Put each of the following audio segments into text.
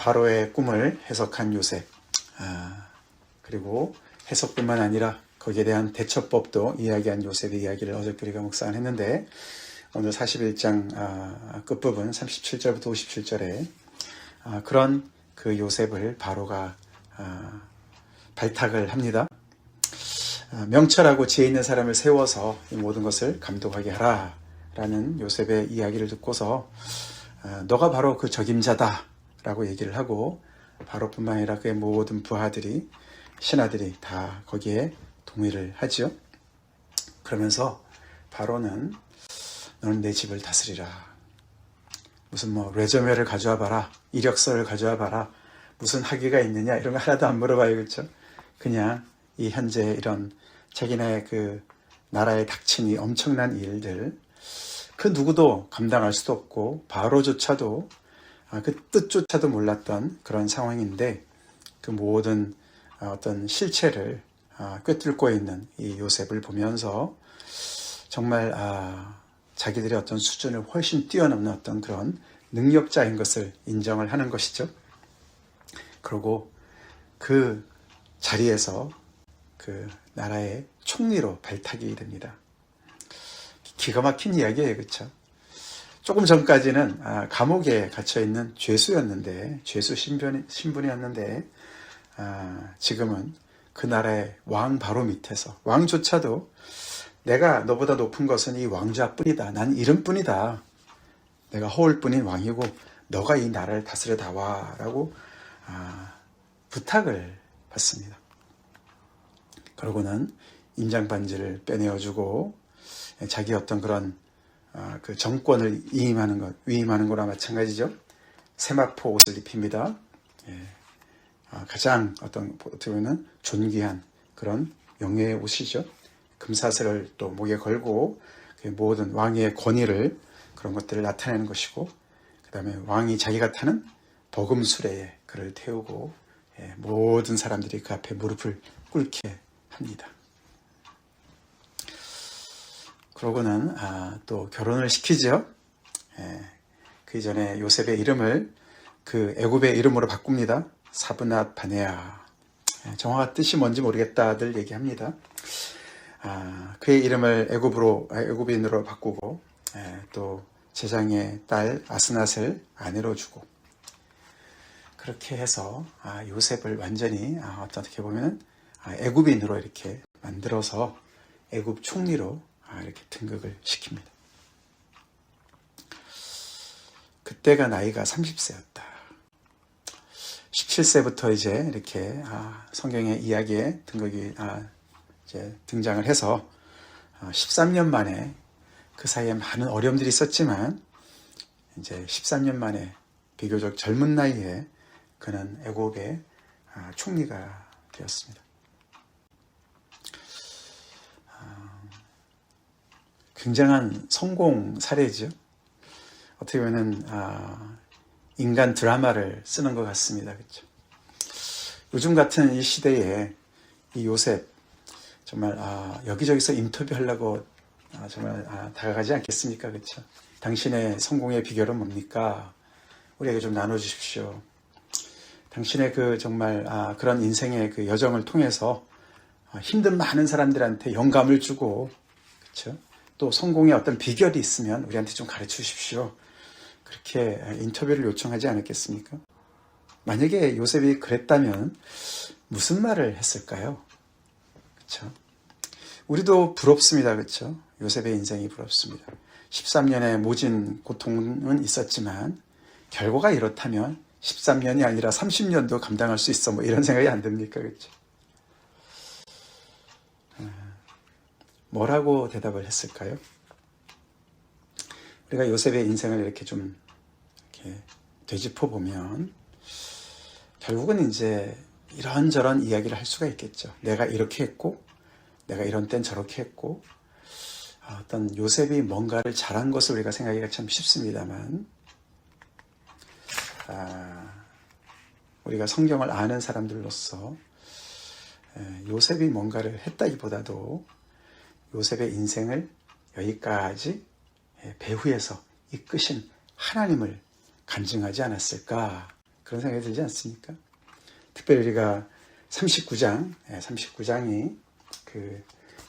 바로의 꿈을 해석한 요셉, 그리고 해석뿐만 아니라 거기에 대한 대처법도 이야기한 요셉의 이야기를 어저께 우리가 묵상을 했는데, 오늘 41장 끝부분 37절부터 57절에 그런 그 요셉을 바로가 발탁을 합니다. 명철하고 지혜 있는 사람을 세워서 이 모든 것을 감독하게 하라 라는 요셉의 이야기를 듣고서 너가 바로 그 적임자다 라고 얘기를 하고, 바로뿐만 아니라 그의 모든 부하들이, 신하들이 다 거기에 동의를 하죠. 그러면서 바로는 너는 내 집을 다스리라, 무슨 레저메를 가져와 봐라, 이력서를 가져와 봐라, 무슨 학위가 있느냐, 이런 거 하나도 안 물어봐요. 그렇죠? 그냥 이 현재 이런 자기네 그 나라에 닥친 이 엄청난 일들, 그 누구도 감당할 수도 없고 바로조차도 그 뜻조차도 몰랐던 그런 상황인데, 그 모든 어떤 실체를 꿰뚫고 있는 이 요셉을 보면서 정말 자기들의 어떤 수준을 훨씬 뛰어넘는 어떤 그런 능력자인 것을 인정을 하는 것이죠. 그리고 그 자리에서 그 나라의 총리로 발탁이 됩니다. 기가 막힌 이야기예요. 그렇죠? 조금 전까지는 감옥에 갇혀있는 죄수였는데, 죄수 신분이었는데, 지금은 그 나라의 왕 바로 밑에서, 왕조차도 내가 너보다 높은 것은 이 왕좌뿐이다, 난 이름뿐이다, 내가 허울뿐인 왕이고 너가 이 나라를 다스려 다와 라고 부탁을 받습니다. 그러고는 인장반지를 빼내어주고 자기 어떤 그런 그 정권을 위임하는 거나 마찬가지죠. 세마포 옷을 입힙니다. 가장 어떻게 보면 존귀한 그런 영예의 옷이죠. 금사슬을 또 목에 걸고 모든 왕의 권위를, 그런 것들을 나타내는 것이고, 그 다음에 왕이 자기가 타는 버금수레에 그를 태우고 모든 사람들이 그 앞에 무릎을 꿇게 합니다. 그러고는 또 결혼을 시키죠. 그 이전에 요셉의 이름을 그 애굽의 이름으로 바꿉니다. 사브낫 바네아. 정확한 뜻이 뭔지 모르겠다들 얘기합니다. 그의 이름을 애굽인으로 바꾸고, 또 제장의 딸 아스낫을 아내로 주고, 그렇게 해서 요셉을 완전히 어떻게 보면 애굽인으로 이렇게 만들어서 애굽 총리로 이렇게 등극을 시킵니다. 그때가 나이가 30세였다. 17세부터 이제 이렇게 성경의 이야기에 등극이 이제 등장을 해서 13년 만에, 그 사이에 많은 어려움들이 있었지만 이제 13년 만에 비교적 젊은 나이에 그는 애굽의 총리가 되었습니다. 굉장한 성공 사례죠. 어떻게 보면 인간 드라마를 쓰는 것 같습니다. 그렇죠? 요즘 같은 이 시대에 이 요셉 정말 여기저기서 인터뷰하려고 정말 다가가지 않겠습니까? 그렇죠? 당신의 성공의 비결은 뭡니까? 우리에게 좀 나눠주십시오. 당신의 그 정말 그런 인생의 그 여정을 통해서 힘든 많은 사람들한테 영감을 주고, 그렇죠? 또 성공의 어떤 비결이 있으면 우리한테 좀 가르쳐 주십시오. 그렇게 인터뷰를 요청하지 않았겠습니까? 만약에 요셉이 그랬다면 무슨 말을 했을까요? 그렇죠? 우리도 부럽습니다. 그렇죠? 요셉의 인생이 부럽습니다. 13년의 모진 고통은 있었지만 결과가 이렇다면 13년이 아니라 30년도 감당할 수 있어, 이런 생각이 안 듭니까? 그렇죠? 뭐라고 대답을 했을까요? 우리가 요셉의 인생을 이렇게 좀 이렇게 되짚어 보면 결국은 이제 이런저런 이야기를 할 수가 있겠죠. 내가 이렇게 했고, 내가 이런 땐 저렇게 했고, 어떤 요셉이 뭔가를 잘한 것을 우리가 생각하기가 참 쉽습니다만, 우리가 성경을 아는 사람들로서 요셉이 뭔가를 했다기보다도 요셉의 인생을 여기까지 배후에서 이끄신 하나님을 간증하지 않았을까, 그런 생각이 들지 않습니까? 특별히 우리가 39장이 그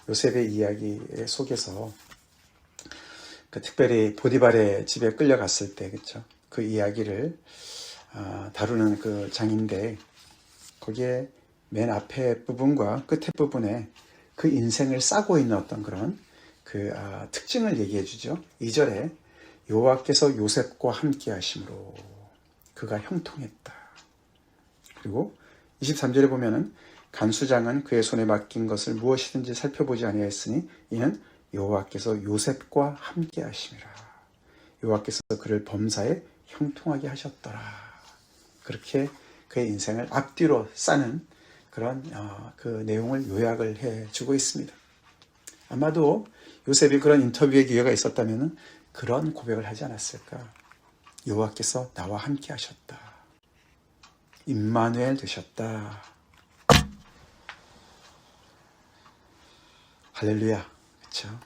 요셉의 이야기 속에서 그 특별히 보디발의 집에 끌려갔을 때, 그렇죠? 그 이야기를 다루는 그 장인데, 거기에 맨 앞에 부분과 끝에 부분에 그 인생을 싸고 있는 어떤 그런 그 특징을 얘기해 주죠. 2절에 여호와께서 요셉과 함께 하심으로 그가 형통했다. 그리고 23절에 보면은 간수장은 그의 손에 맡긴 것을 무엇이든지 살펴보지 아니하였으니 이는 여호와께서 요셉과 함께 하심이라. 여호와께서 그를 범사에 형통하게 하셨더라. 그렇게 그의 인생을 앞뒤로 싸는 그런 그 내용을 요약을 해주고 있습니다. 아마도 요셉이 그런 인터뷰의 기회가 있었다면 그런 고백을 하지 않았을까. 여호와께서 나와 함께 하셨다. 임마누엘 되셨다. 할렐루야. 그렇죠?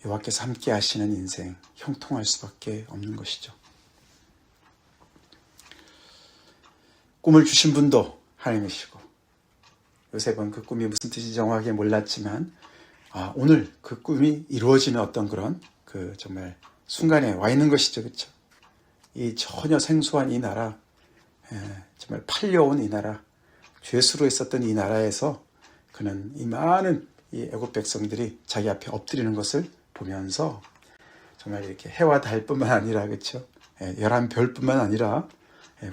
여호와께서 함께 하시는 인생, 형통할 수밖에 없는 것이죠. 꿈을 주신 분도 하나님이시고, 요셉은 그 꿈이 무슨 뜻인지 정확하게 몰랐지만 오늘 그 꿈이 이루어지는 어떤 그런 그 정말 순간에 와 있는 것이죠. 그렇죠? 이 전혀 생소한 이 나라, 정말 팔려온 이 나라, 죄수로 있었던 이 나라에서 그는 이 많은 이 애국 백성들이 자기 앞에 엎드리는 것을 보면서 정말 이렇게 해와 달뿐만 아니라, 그렇죠? 11별뿐만 아니라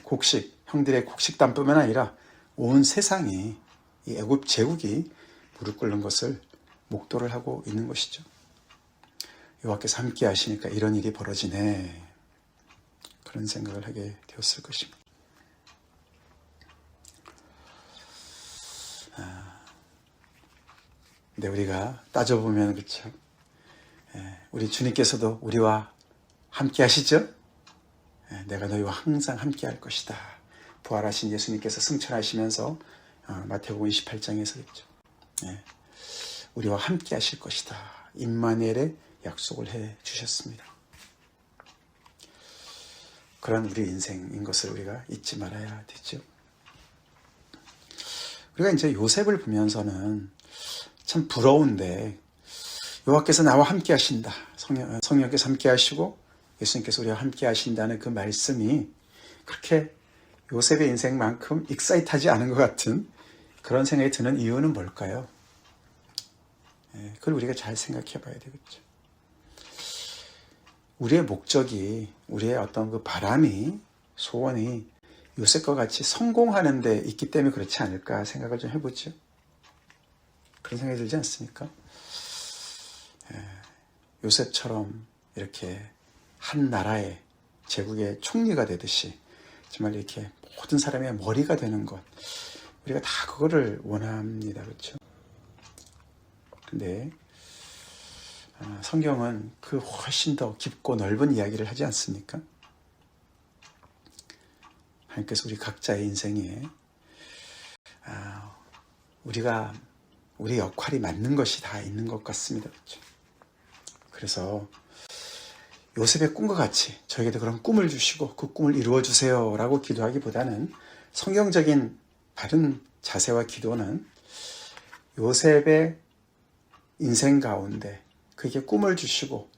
곡식, 형들의 곡식단뿐만 아니라 온 세상이 이 애굽 제국이 무릎 꿇는 것을 목도를 하고 있는 것이죠. 여호와께서 함께 하시니까 이런 일이 벌어지네. 그런 생각을 하게 되었을 것입니다. 근데 우리가 따져보면 그렇죠. 우리 주님께서도 우리와 함께 하시죠? 내가 너희와 항상 함께 할 것이다. 부활하신 예수님께서 승천하시면서 마태복음 28장에서 그랬죠. 우리와 함께 하실 것이다. 임마누엘의 약속을 해 주셨습니다. 그런 우리 인생인 것을 우리가 잊지 말아야 되죠. 우리가 이제 요셉을 보면서는 참 부러운데, 여호와께서 나와 함께 하신다. 성령께서 함께 하시고 예수님께서 우리와 함께 하신다는 그 말씀이 그렇게 요셉의 인생만큼 익사이트하지 않은 것 같은 그런 생각이 드는 이유는 뭘까요? 그걸 우리가 잘 생각해 봐야 되겠죠. 우리의 목적이, 우리의 어떤 그 바람이, 소원이 요셉과 같이 성공하는 데 있기 때문에 그렇지 않을까 생각을 좀 해보죠. 그런 생각이 들지 않습니까? 요셉처럼 이렇게 한 나라의 제국의 총리가 되듯이 정말 이렇게 모든 사람의 머리가 되는 것, 우리가 다 그거를 원합니다. 그렇죠? 근데 성경은 그 훨씬 더 깊고 넓은 이야기를 하지 않습니까? 하나님께서 우리 각자의 인생에 우리 역할이 맞는 것이 다 있는 것 같습니다. 그렇죠? 그래서 요셉의 꿈과 같이 저에게도 그런 꿈을 주시고 그 꿈을 이루어 주세요 라고 기도하기보다는, 성경적인 바른 자세와 기도는 요셉의 인생 가운데 그에게 꿈을 주시고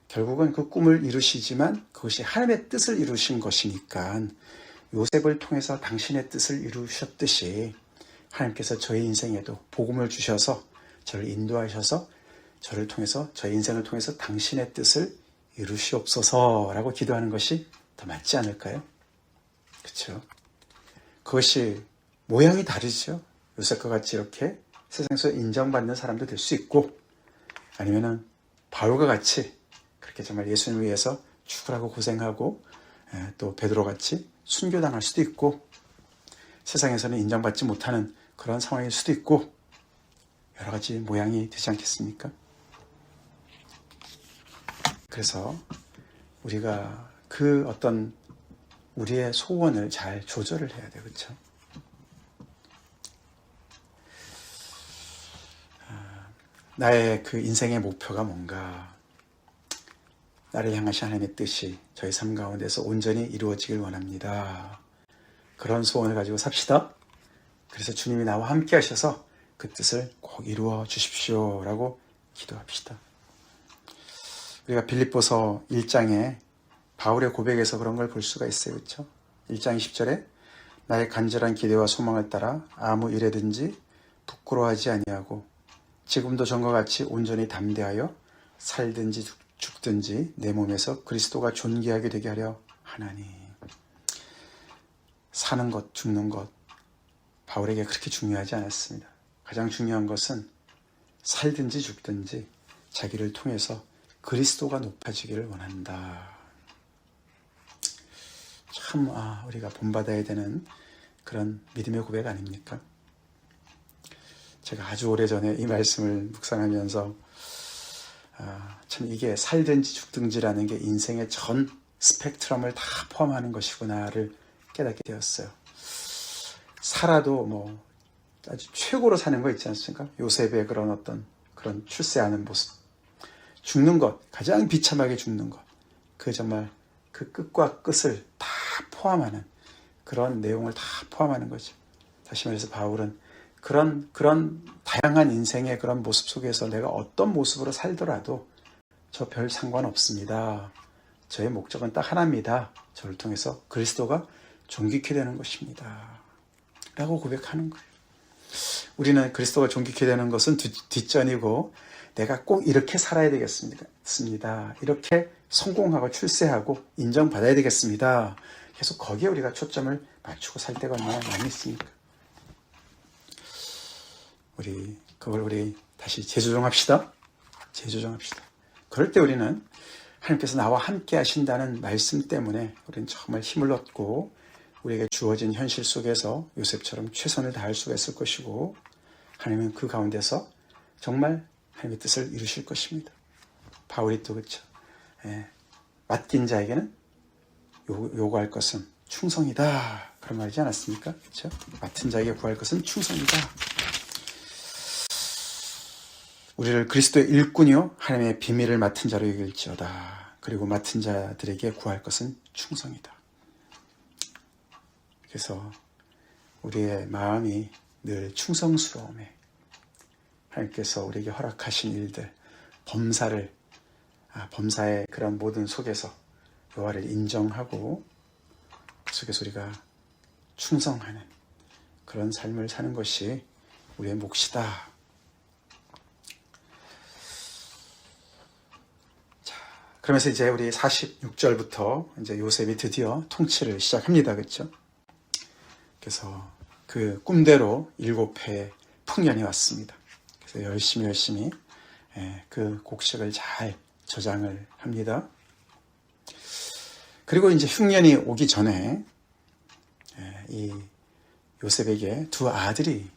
결국은 그 꿈을 이루시지만 그것이 하나님의 뜻을 이루신 것이니까, 요셉을 통해서 당신의 뜻을 이루셨듯이 하나님께서 저의 인생에도 복음을 주셔서 저를 인도하셔서 저를 통해서, 저의 인생을 통해서 당신의 뜻을 이루시옵소서라고 기도하는 것이 더 맞지 않을까요? 그렇죠? 그것이 모양이 다르죠. 요셉과 같이 이렇게 세상에서 인정받는 사람도 될 수 있고, 아니면은 바울과 같이 그렇게 정말 예수님을 위해서 죽으라고 고생하고 또 베드로 같이 순교당할 수도 있고, 세상에서는 인정받지 못하는 그런 상황일 수도 있고, 여러 가지 모양이 되지 않겠습니까? 그래서 우리가 그 어떤 우리의 소원을 잘 조절을 해야 돼요. 그렇죠? 나의 그 인생의 목표가 뭔가, 나를 향하신 하나님의 뜻이 저희 삶 가운데서 온전히 이루어지길 원합니다. 그런 소원을 가지고 삽시다. 그래서 주님이 나와 함께 하셔서 그 뜻을 꼭 이루어 주십시오 라고 기도합시다. 우리가 빌립보서 1장에 바울의 고백에서 그런 걸 볼 수가 있어요. 그렇죠? 1장 10절에 나의 간절한 기대와 소망을 따라 아무 일에든지 부끄러워하지 아니하고 지금도 전과 같이 온전히 담대하여 살든지 죽든지 내 몸에서 그리스도가 존귀하게 되게 하려 하나니. 사는 것, 죽는 것, 바울에게 그렇게 중요하지 않았습니다. 가장 중요한 것은 살든지 죽든지 자기를 통해서 그리스도가 높아지기를 원한다. 참 우리가 본받아야 되는 그런 믿음의 고백 아닙니까? 제가 아주 오래전에 이 말씀을 묵상하면서 참 이게 살든지 죽든지라는 게 인생의 전 스펙트럼을 다 포함하는 것이구나를 깨닫게 되었어요. 살아도 뭐 아주 최고로 사는 거 있지 않습니까? 요셉의 그런 출세하는 모습. 죽는 것, 가장 비참하게 죽는 것. 그 정말 그 끝과 끝을 다 포함하는 그런 내용을 다 포함하는 거죠. 다시 말해서 바울은 그런 다양한 인생의 그런 모습 속에서 내가 어떤 모습으로 살더라도 저 별 상관없습니다. 저의 목적은 딱 하나입니다. 저를 통해서 그리스도가 존귀케 되는 것입니다. 라고 고백하는 거예요. 우리는 그리스도가 존귀케 되는 것은 뒷전이고 내가 꼭 이렇게 살아야 되겠습니다. 이렇게 성공하고 출세하고 인정받아야 되겠습니다. 계속 거기에 우리가 초점을 맞추고 살 때가 얼마나 많이 있습니까? 그걸 다시 재조정합시다. 재조정합시다. 그럴 때 우리는 하나님께서 나와 함께 하신다는 말씀 때문에 우리는 정말 힘을 얻고 우리에게 주어진 현실 속에서 요셉처럼 최선을 다할 수가 있을 것이고 하나님은 그 가운데서 정말 하나님의 뜻을 이루실 것입니다. 바울이 또 그렇죠. 맡긴 자에게는 요구할 것은 충성이다. 그런 말이지 않았습니까? 그렇죠? 맡은 자에게 구할 것은 충성이다. 우리를 그리스도의 일꾼이요 하나님의 비밀을 맡은 자로 여길지어다. 그리고 맡은 자들에게 구할 것은 충성이다. 그래서 우리의 마음이 늘 충성스러움에 하나님께서 우리에게 허락하신 일들, 범사의 그런 모든 속에서 여호와를 인정하고 그 속에서 우리가 충성하는 그런 삶을 사는 것이 우리의 몫이다. 자, 그러면서 이제 우리 46절부터 이제 요셉이 드디어 통치를 시작합니다. 그렇죠? 그래서 그 꿈대로 7회의 풍년이 왔습니다. 그래서 열심히 그 곡식을 잘 저장을 합니다. 그리고 이제 흉년이 오기 전에 이 요셉에게 두 아들이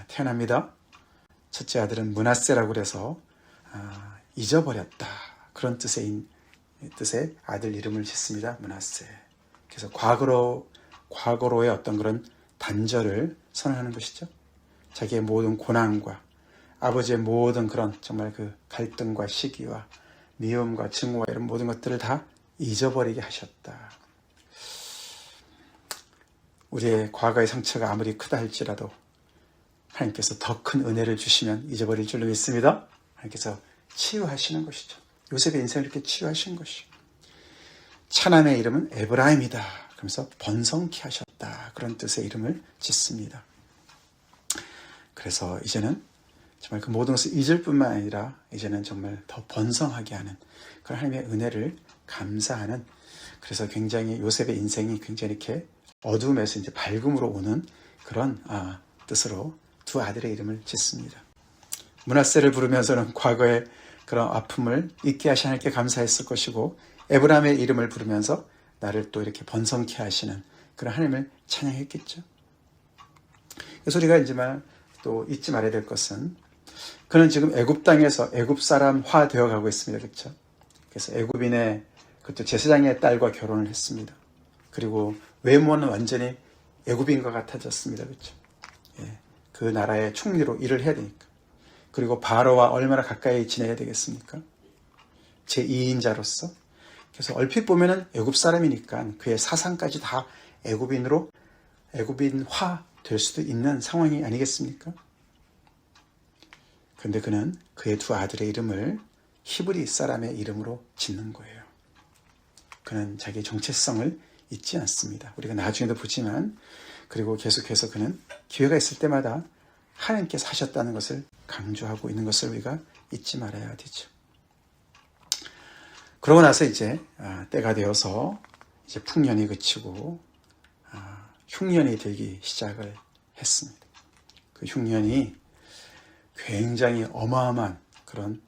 태어납니다. 첫째 아들은 므낫세라고 그래서 잊어버렸다. 그런 뜻의 아들 이름을 짓습니다. 므낫세. 그래서 과거로의 어떤 그런 단절을 선언하는 것이죠. 자기의 모든 고난과 아버지의 모든 그런 정말 그 갈등과 시기와 미움과 증오와 이런 모든 것들을 다 잊어버리게 하셨다. 우리의 과거의 상처가 아무리 크다 할지라도 하나님께서 더 큰 은혜를 주시면 잊어버릴 줄로 믿습니다. 하나님께서 치유하시는 것이죠. 요셉의 인생을 이렇게 치유하신 것이. 차남의 이름은 에브라임이다. 그러면서 번성케 하셨다. 그런 뜻의 이름을 짓습니다. 그래서 이제는 정말 그 모든 것을 잊을 뿐만 아니라 이제는 정말 더 번성하게 하는 그런 하나님의 은혜를 감사하는, 그래서 굉장히 요셉의 인생이 굉장히 이렇게 어두움에서 이제 밝음으로 오는 그런 뜻으로 두 아들의 이름을 짓습니다. 므낫세를 부르면서는 과거의 그런 아픔을 잊게 하신 하나님께 감사했을 것이고, 에브라임의 이름을 부르면서 나를 또 이렇게 번성케 하시는 그런 하나님을 찬양했겠죠. 그래서 우리가 이제 또 잊지 말아야 될 것은, 그는 지금 애굽 땅에서 애굽 사람화 되어 가고 있습니다. 그렇죠? 그래서 애굽인의 그것도 제사장의 딸과 결혼을 했습니다. 그리고 외모는 완전히 애굽인과 같아졌습니다. 그렇죠? 그 나라의 총리로 일을 해야 되니까. 그리고 바로와 얼마나 가까이 지내야 되겠습니까? 제2인자로서. 그래서 얼핏 보면은 애굽 사람이니까 그의 사상까지 다 애굽인으로 애굽인화 될 수도 있는 상황이 아니겠습니까? 그런데 그는 그의 두 아들의 이름을 히브리 사람의 이름으로 짓는 거예요. 그는 자기의 정체성을 잊지 않습니다. 우리가 나중에도 보지만, 그리고 계속해서 그는 기회가 있을 때마다 하나님께서 하셨다는 것을 강조하고 있는 것을 우리가 잊지 말아야 되죠. 그러고 나서 이제 때가 되어서 이제 풍년이 그치고 흉년이 들기 시작을 했습니다. 그 흉년이 굉장히 어마어마한 그런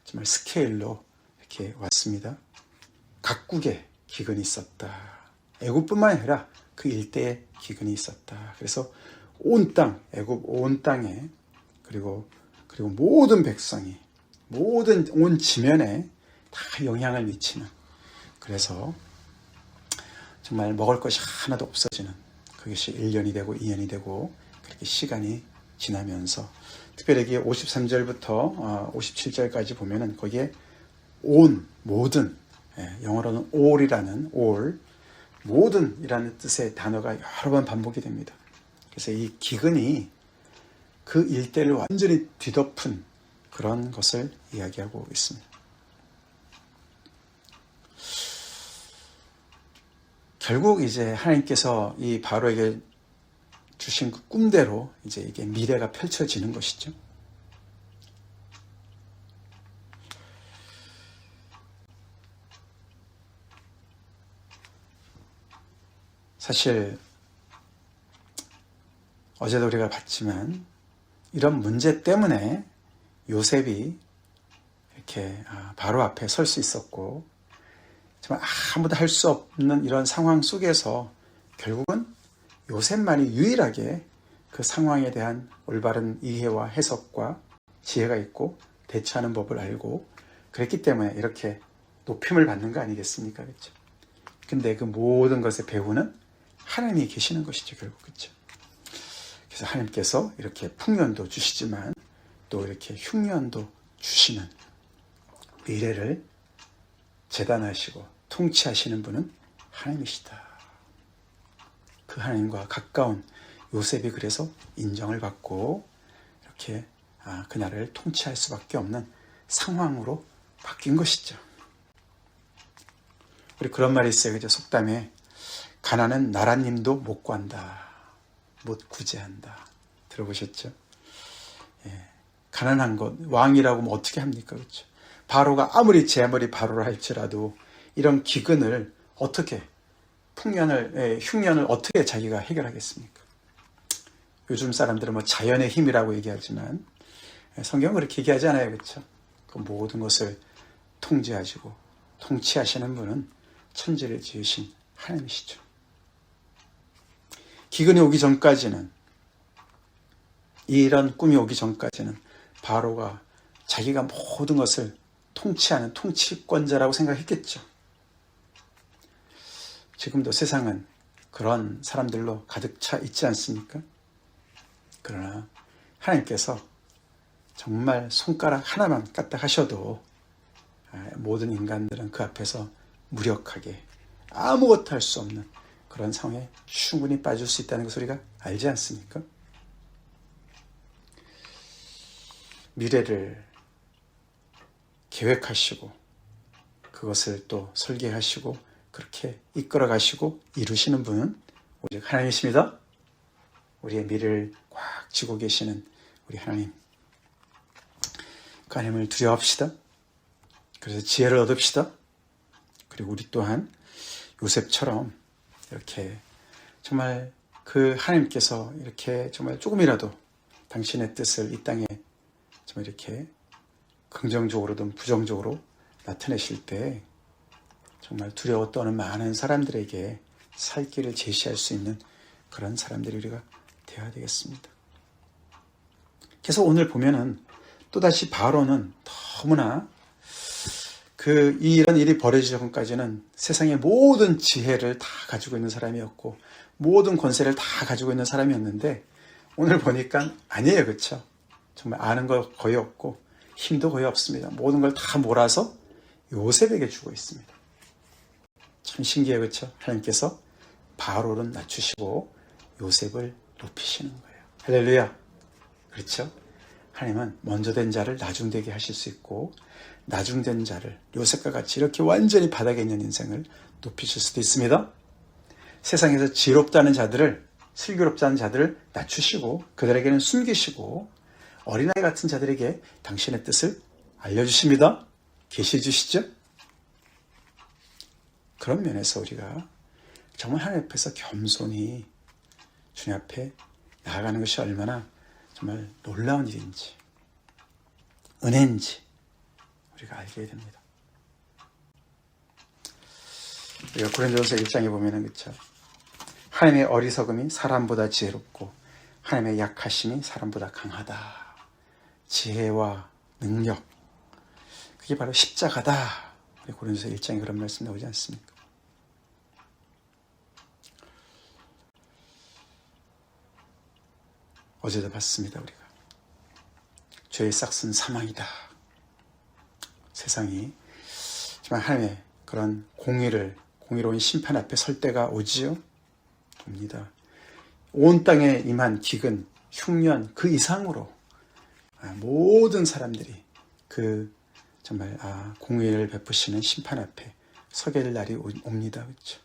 정말 스케일로 이렇게 왔습니다. 각국에 기근이 있었다. 애굽뿐만 아니라 그 일대에 기근이 있었다. 그래서 온 땅, 애굽 온 땅에 그리고 모든 백성이 모든 온 지면에 다 영향을 미치는, 그래서 정말 먹을 것이 하나도 없어지는, 그것이 1년이 되고 2년이 되고 그렇게 시간이 지나면서, 특별히 여기 53절부터 57절까지 보면은 거기에 모든, 영어로는 all이라는 모든이라는 뜻의 단어가 여러 번 반복이 됩니다. 그래서 이 기근이 그 일대를 완전히 뒤덮은 그런 것을 이야기하고 있습니다. 결국 이제 하나님께서 이 바로에게 주신 그 꿈대로 이제 이게 미래가 펼쳐지는 것이죠. 사실 어제도 우리가 봤지만 이런 문제 때문에 요셉이 이렇게 바로 앞에 설 수 있었고, 정말 아무도 할 수 없는 이런 상황 속에서 결국은 요셉만이 유일하게 그 상황에 대한 올바른 이해와 해석과 지혜가 있고 대처하는 법을 알고 그랬기 때문에 이렇게 높임을 받는 거 아니겠습니까? 그렇죠? 근데 그 모든 것의 배후는 하나님이 계시는 것이죠, 결국. 그렇죠? 그래서 하나님께서 이렇게 풍년도 주시지만 또 이렇게 흉년도 주시는, 미래를 재단하시고 통치하시는 분은 하나님이시다. 그 하나님과 가까운 요셉이 그래서 인정을 받고 이렇게 그날을 통치할 수밖에 없는 상황으로 바뀐 것이죠. 우리 그런 말이 있어요. 그죠? 속담에 가난은 나라님도 못 구한다, 못 구제한다. 들어보셨죠? 예. 가난한 것, 왕이라고 뭐 어떻게 합니까? 그렇죠? 바로가 아무리 제 아무리 바로라 할지라도 이런 기근을 어떻게, 흉년을 어떻게 자기가 해결하겠습니까? 요즘 사람들은 뭐 자연의 힘이라고 얘기하지만 성경은 그렇게 얘기하지 않아요. 그렇죠? 그 모든 것을 통제하시고 통치하시는 분은 천지를 지으신 하나님이시죠. 기근이 오기 전까지는, 이런 꿈이 오기 전까지는 바로가 자기가 모든 것을 통치하는 통치권자라고 생각했겠죠. 지금도 세상은 그런 사람들로 가득 차 있지 않습니까? 그러나 하나님께서 정말 손가락 하나만 까딱 하셔도 모든 인간들은 그 앞에서 무력하게 아무것도 할 수 없는 그런 상황에 충분히 빠질 수 있다는 것을 우리가 알지 않습니까? 미래를 계획하시고 그것을 또 설계하시고 그렇게 이끌어 가시고 이루시는 분은 오직 하나님이십니다. 우리의 미래를 꽉 쥐고 계시는 우리 하나님, 그 하나님을 두려워합시다. 그래서 지혜를 얻읍시다. 그리고 우리 또한 요셉처럼 이렇게 정말 그 하나님께서 이렇게 정말 조금이라도 당신의 뜻을 이 땅에 정말 이렇게 긍정적으로든 부정적으로 나타내실 때 정말 두려워 떠는 많은 사람들에게 살 길을 제시할 수 있는 그런 사람들이 우리가 되어야 되겠습니다. 그래서 오늘 보면은 또다시 바로는 너무나 이런 일이 벌어지기 전까지는 세상의 모든 지혜를 다 가지고 있는 사람이었고 모든 권세를 다 가지고 있는 사람이었는데 오늘 보니까 아니에요. 그렇죠? 정말 아는 거 거의 없고 힘도 거의 없습니다. 모든 걸 다 몰아서 요셉에게 주고 있습니다. 참 신기해요. 그렇죠? 하나님께서 바로를 낮추시고 요셉을 높이시는 거예요. 할렐루야. 그렇죠? 하나님은 먼저 된 자를 나중되게 하실 수 있고 나중된 자를 요셉과 같이 이렇게 완전히 바닥에 있는 인생을 높이실 수도 있습니다. 세상에서 지혜롭다는 자들을, 슬기롭지 않은 자들을 낮추시고 그들에게는 숨기시고 어린아이 같은 자들에게 당신의 뜻을 알려주십니다. 계시해 주시죠? 그런 면에서 우리가 정말 하나님 앞에서 겸손히 주님 앞에 나아가는 것이 얼마나 정말 놀라운 일인지, 은혜인지 우리가 알게 됩니다. 우리가 고린도전서 1장에 보면은 그렇죠. 하나님의 어리석음이 사람보다 지혜롭고 하나님의 약하심이 사람보다 강하다. 지혜와 능력, 그게 바로 십자가다. 우리 고린도전서 1장에 그런 말씀 나오지 않습니까? 어제도 봤습니다. 우리가 죄의 싹은 사망이다. 세상이 정말 하나님의 그런 공의로운 심판 앞에 설 때가 오지요? 옵니다. 온 땅에 임한 기근, 흉년 그 이상으로 모든 사람들이 그 정말 공의를 베푸시는 심판 앞에 서게 될 날이 옵니다. 그렇죠?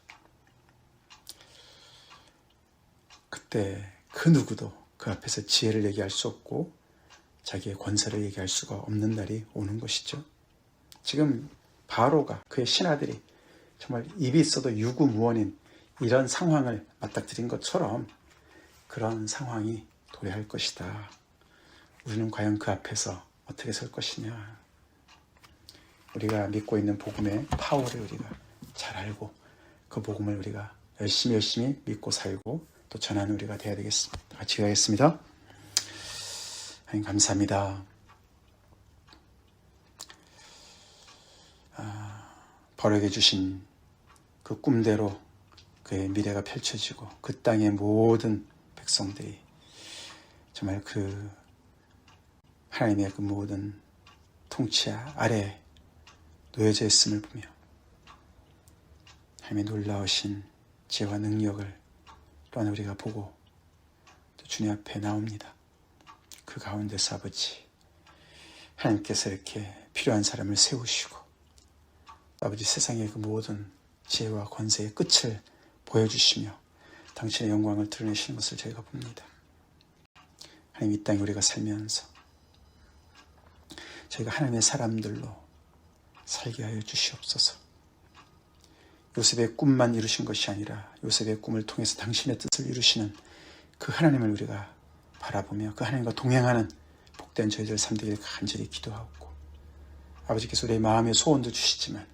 그때 그 누구도 그 앞에서 지혜를 얘기할 수 없고 자기의 권세를 얘기할 수가 없는 날이 오는 것이죠. 지금 바로가 그의 신하들이 정말 입이 있어도 유구무원인 이런 상황을 맞닥뜨린 것처럼 그런 상황이 도래할 것이다. 우리는 과연 그 앞에서 어떻게 설 것이냐. 우리가 믿고 있는 복음의 파워를 우리가 잘 알고 그 복음을 우리가 열심히 믿고 살고 또 전하는 우리가 되어야 되겠습니다. 같이 가겠습니다. 하나님 감사합니다. 바로에게 주신 그 꿈대로 그의 미래가 펼쳐지고 그 땅의 모든 백성들이 정말 그 하나님의 그 모든 통치 아래 놓여져 있음을 보며 하나님의 놀라우신 지혜와 능력을 또한 우리가 보고 또 주님 앞에 나옵니다. 그 가운데서 아버지 하나님께서 이렇게 필요한 사람을 세우시고 아버지 세상의 그 모든 지혜와 권세의 끝을 보여주시며 당신의 영광을 드러내시는 것을 저희가 봅니다. 하나님 이 땅에 우리가 살면서 저희가 하나님의 사람들로 살게 하여 주시옵소서. 요셉의 꿈만 이루신 것이 아니라 요셉의 꿈을 통해서 당신의 뜻을 이루시는 그 하나님을 우리가 바라보며 그 하나님과 동행하는 복된 저희들 삶 되기를 간절히 기도하고 아버지께서 우리의 마음의 소원도 주시지만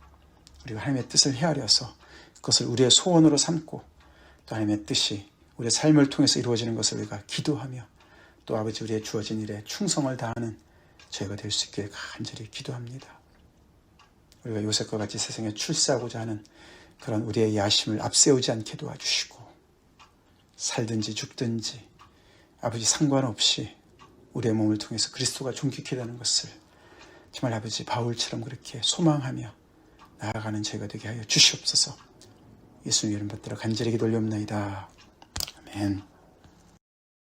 우리가 하나님의 뜻을 헤아려서 그것을 우리의 소원으로 삼고 또 하나님의 뜻이 우리의 삶을 통해서 이루어지는 것을 우리가 기도하며 또 아버지 우리의 주어진 일에 충성을 다하는 저희가 될 수 있기를 간절히 기도합니다. 우리가 요셉과 같이 세상에 출세하고자 하는 그런 우리의 야심을 앞세우지 않게 도와주시고 살든지 죽든지 아버지 상관없이 우리의 몸을 통해서 그리스도가 존귀케 되는 것을 정말 아버지 바울처럼 그렇게 소망하며 나아가는 저희가 되게 하여 주시옵소서. 예수님 이름 받들어 간절히 기도 올려옵나이다. 아멘.